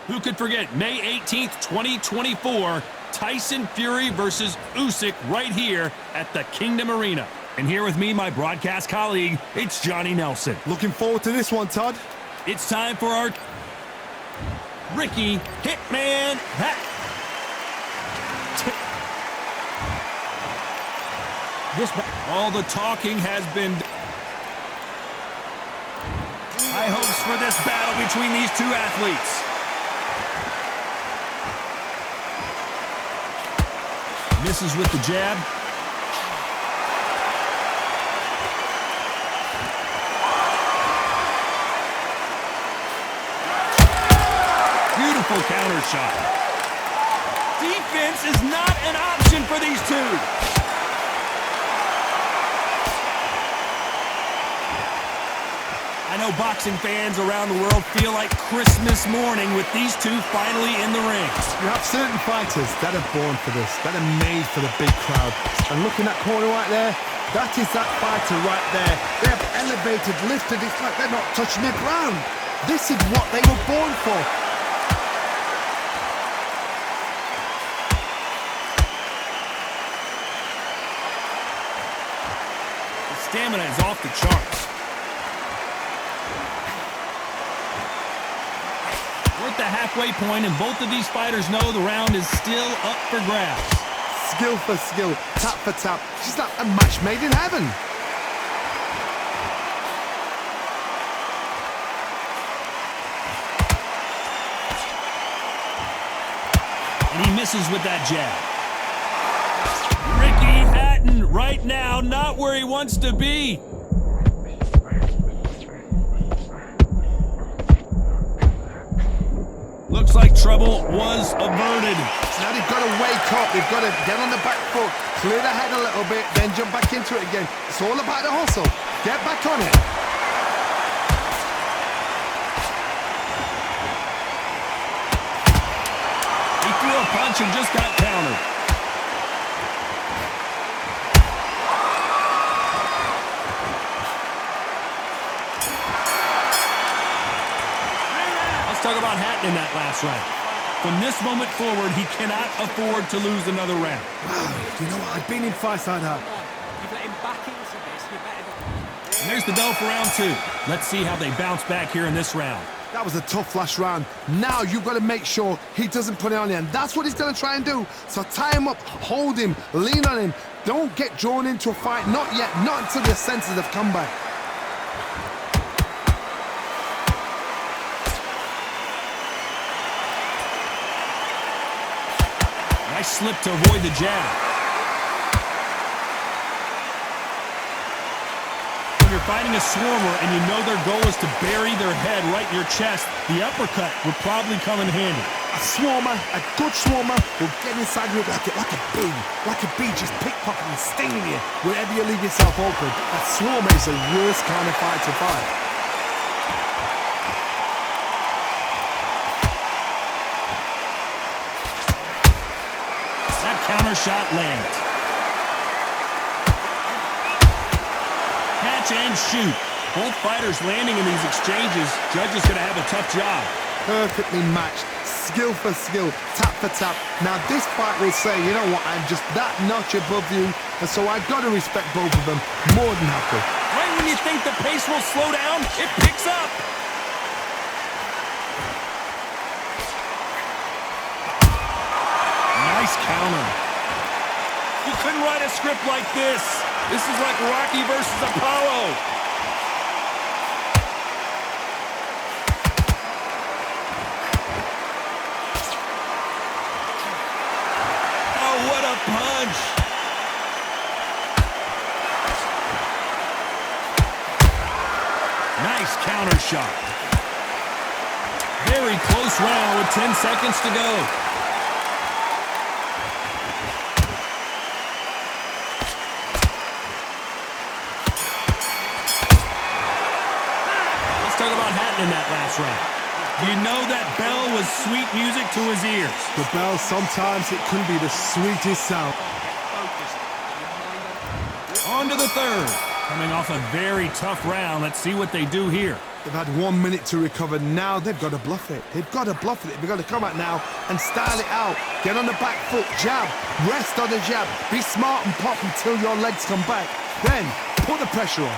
Who could forget May 18th, 2024, Tyson Fury versus Usyk right here at the Kingdom Arena. And here with me, my broadcast colleague, it's Johnny Nelson. Looking forward to this one, Todd. It's time for our Ricky Hitman Hatton. All the talking has been high hopes for this battle between these two athletes. Misses with the jab. Beautiful counter shot. Defense is not an option for these two. I know boxing fans around the world feel like Christmas morning with these two finally in the ring. You have certain fighters that are born for this, that are made for the big crowd. And look in that corner right there, that is that fighter right there. They have elevated, lifted, it's like they're not touching the ground. This is what they were born for. The stamina is off the charts. We're at the halfway point, and both of these fighters know the round is still up for grabs. Skill for skill, tap for tap. She's like a match made in heaven. And he misses with that jab. Ricky Hatton right now, not where he wants to be. Looks like trouble was averted. So now they've got to wake up. They've got to get on the back foot, clear the head a little bit, then jump back into it again. It's all about the hustle. Get back on it. He threw a punch and just got countered. Talk about Hatton in that last round. From this moment forward, he cannot afford to lose another round. Wow, you know what? I've been in fights like that. And there's the bell for round two. Let's see how they bounce back here in this round. That was a tough last round. Now you've got to make sure he doesn't put it on you, and that's what he's going to try and do. So tie him up, hold him, lean on him. Don't get drawn into a fight. Not yet, not until the senses have come back. Nice slip to avoid the jab. When you're fighting a swarmer and you know their goal is to bury their head right in your chest, the uppercut would probably come in handy. A swarmer, a good swarmer, will get inside you like a bee just pickpocketing and stinging you wherever you leave yourself open. A swarmer is the worst kind of fight to fight. Counter shot lands. Catch and shoot. Both fighters landing in these exchanges. Judge is going to have a tough job. Perfectly matched. Skill for skill. Tap for tap. Now this fight will say, you know what, I'm just that notch above you. And so I've got to respect both of them. More than happy. Right when you think the pace will slow down, it picks up. Nice counter. You couldn't write a script like this. This is like Rocky versus Apollo. Oh, what a punch. Nice counter shot. Very close round with 10 seconds to go. Talk about Hatton in that last round. You know that bell was sweet music to his ears. The bell, sometimes it can be the sweetest sound. On to the third. Coming off a very tough round, let's see what they do here. They've had 1 minute to recover. Now they've got to bluff it. They've got to bluff it. They've got to come out now and style it out. Get on the back foot, jab, rest on the jab. Be smart and pop until your legs come back. Then put the pressure on.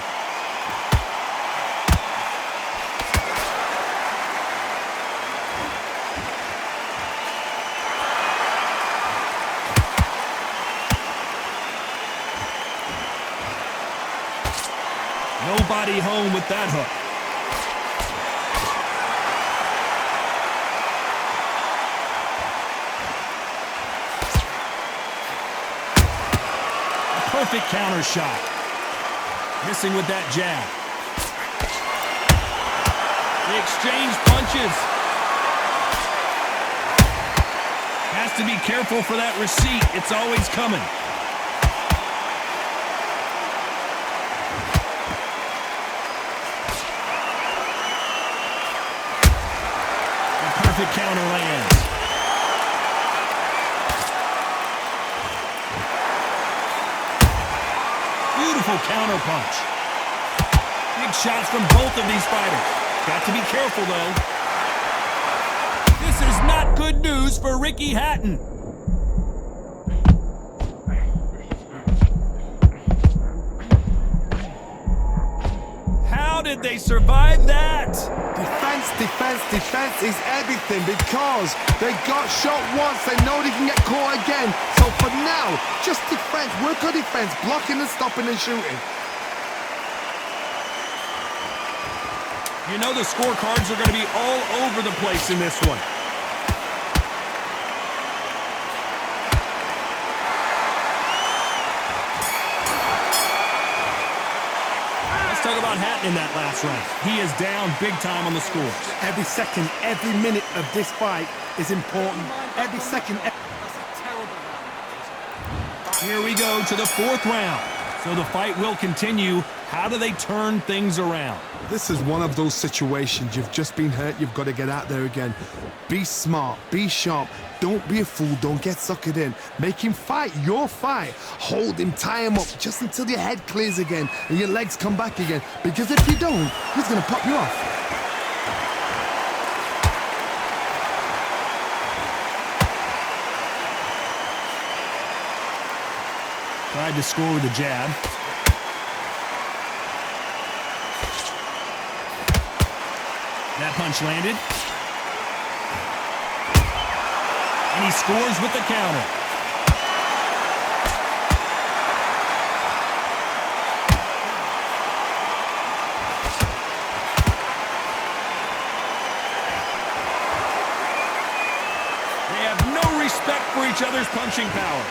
Nobody home with that hook. A perfect counter shot. Missing with that jab. They exchange punches. Has to be careful for that receipt. It's always coming. Perfect counter lands. Beautiful counter punch. Big shots from both of these fighters. Got to be careful, though. This is not good news for Ricky Hatton. How did they survive that? Defense is everything because they got shot once. They know they can get caught again. So for now, just defense. Work on defense. Blocking and stopping and shooting. You know the scorecards are going to be all over the place in this one. Talk about Hatton in that last round. He is down big time on the scores. Every second, every minute of this fight is important. Every second. Here we go to the fourth round. So the fight will continue. How do they turn things around? This is one of those situations. You've just been hurt. You've got to get out there again. Be smart. Be sharp. Don't be a fool. Don't get suckered in. Make him fight your fight. Hold him. Tie him up just until your head clears again and your legs come back again. Because if you don't, he's going to pop you off. Tried to score with a jab. That punch landed. And he scores with the counter. They have no respect for each other's punching power.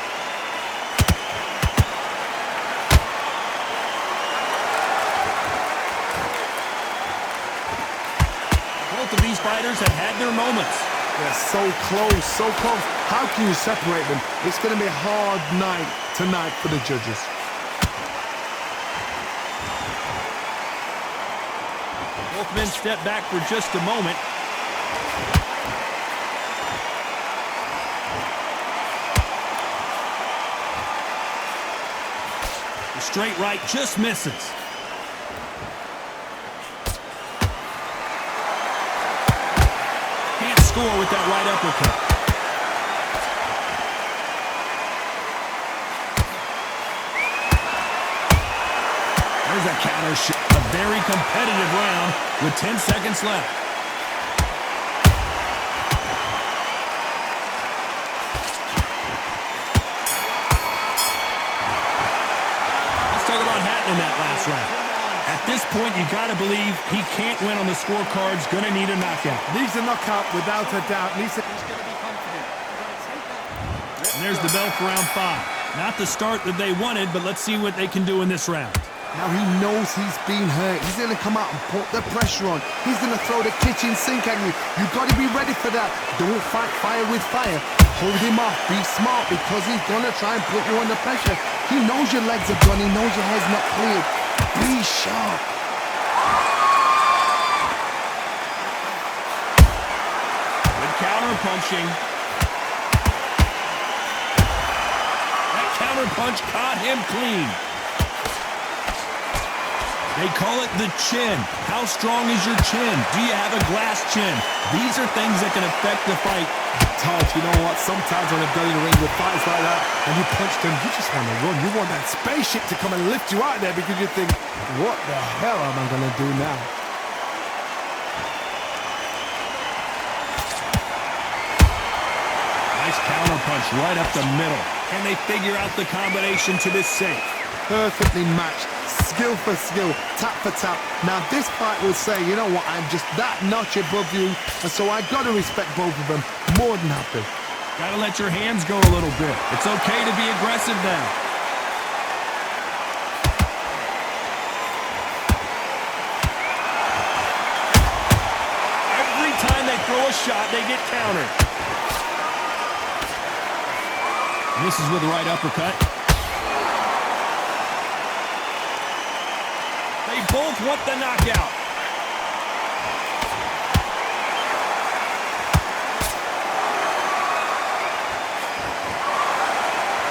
Both of these fighters have had their moments. They're so close, so close. How can you separate them? It's going to be a hard night tonight for the judges. Both men step back for just a moment. The straight right just misses. Score with that right uppercut. There's a counter shot. A very competitive round with 10 seconds left. Let's talk about Hatton in that last round. At this point, you got to believe he can't win on the scorecards. Going to need a knockout. Needs a knockout without a doubt. He's going to be confident. And there's the bell for round 5. Not the start that they wanted, but let's see what they can do in this round. Now he knows he's been hurt. He's going to come out and put the pressure on. He's going to throw the kitchen sink at you. You've got to be ready for that. Don't fight fire with fire. Hold him off. Be smart because he's going to try and put you under pressure. He knows your legs are gone. He knows your head's not cleared. Be sharp. Good counter punching. That counter punch caught him clean. They call it the chin. How strong is your chin? Do you have a glass chin? These are things that can affect the fight. Todd, you know what? Sometimes when I've gone in the ring with fights like that and you punch them, you just want to run. You want that spaceship to come and lift you out there because you think, what the hell am I going to do now? Nice counter punch right up the middle. Can they figure out the combination to this safe? Perfectly matched, skill for skill, tap for tap. Now this fight will say, you know what, I'm just that notch above you, and so I got to respect both of them more than happy. Gotta let your hands go a little bit. It's okay to be aggressive now. Every time they throw a shot, they get countered. Misses with the right uppercut. They both want the knockout.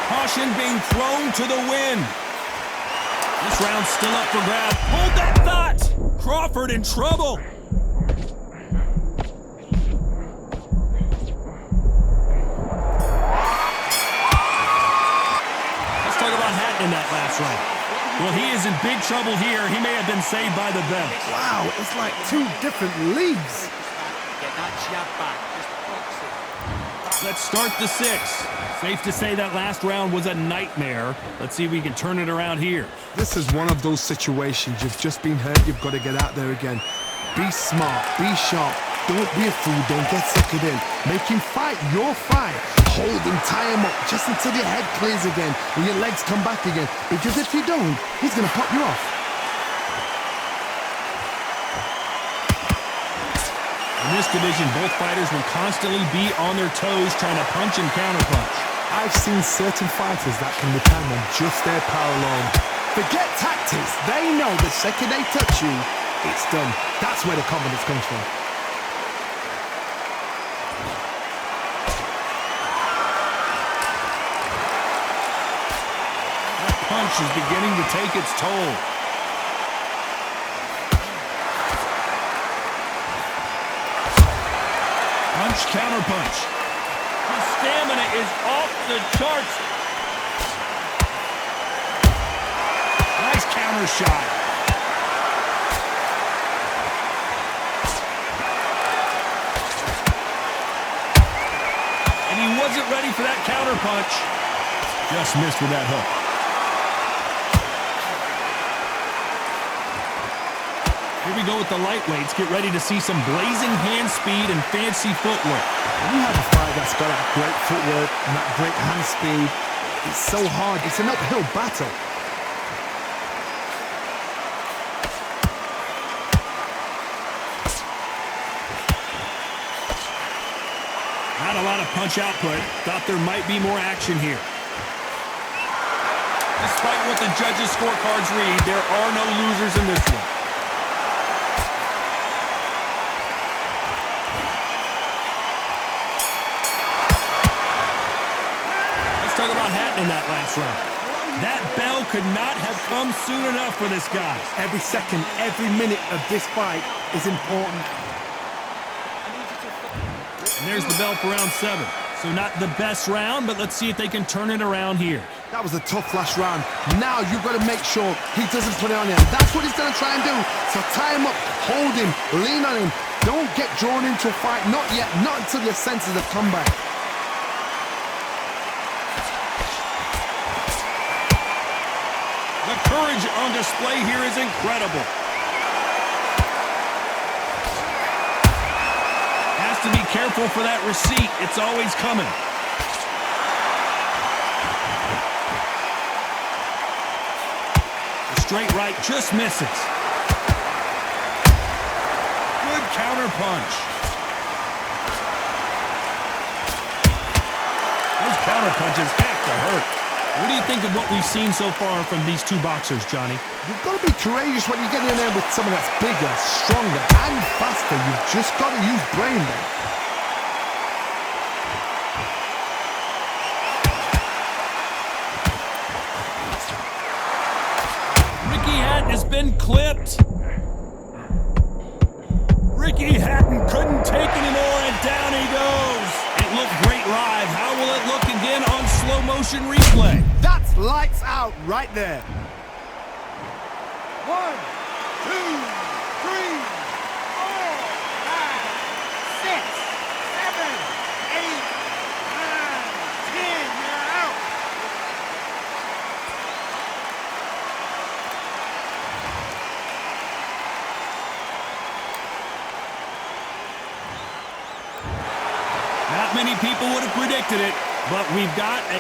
Caution being thrown to the wind. This round's still up for grabs. Hold that thought! Crawford in trouble. Let's talk about Hatton in that last round. Well, he is in big trouble here. He may have been saved by the belt. Wow, it's like two different leagues. Get that jab back. Just box it. Let's start the sixth. Safe to say that last round was a nightmare. Let's see if we can turn it around here. This is one of those situations. You've just been hurt. You've got to get out there again. Be smart. Be sharp. Don't be a fool. Don't get suckered in. Make him fight your fight. Hold him, tie him up, just until your head clears again and your legs come back again. Because if you don't, he's going to pop you off. In this division, both fighters will constantly be on their toes trying to punch and counterpunch. I've seen certain fighters that can depend on just their power alone. Forget tactics. They know the second they touch you, it's done. That's where the confidence comes from. Punch is beginning to take its toll. Punch, counter punch. His stamina is off the charts. Nice counter shot. And he wasn't ready for that counter punch. Just missed with that hook. Here we go with the lightweights. Get ready to see some blazing hand speed and fancy footwork. When you have a fight that's got that great footwork and that great hand speed, it's so hard. It's an uphill battle. Not a lot of punch output. Thought there might be more action here. Despite what the judges' scorecards read, there are no losers in this one. Talk about Hatton in that last round. That bell could not have come soon enough for this guy. Every second, every minute of this fight is important. And there's the bell for round 7. So not the best round, but let's see if they can turn it around here. That was a tough last round. Now you've got to make sure he doesn't put it on him. That's what he's going to try and do. So tie him up, hold him, lean on him. Don't get drawn into a fight. Not yet. Not until your senses have come back. The courage on display here is incredible. Has to be careful for that receipt. It's always coming. The straight right just misses. Good counter punch. Those counter punches have to hurt. What do you think of what we've seen so far from these two boxers, Johnny? You've got to be courageous when you get in there with someone that's bigger, stronger, and faster. You've just got to use brain there. Hatton is just been clipped. Ricky Hatton couldn't take anymore, and down he goes. It looked great live. How will it look again on slow motion replay? That's lights out right there. 1, 2, 3, 4, 5, 6, 7, 8, 9, 10. You're out. Not many people would have predicted it, but we've got a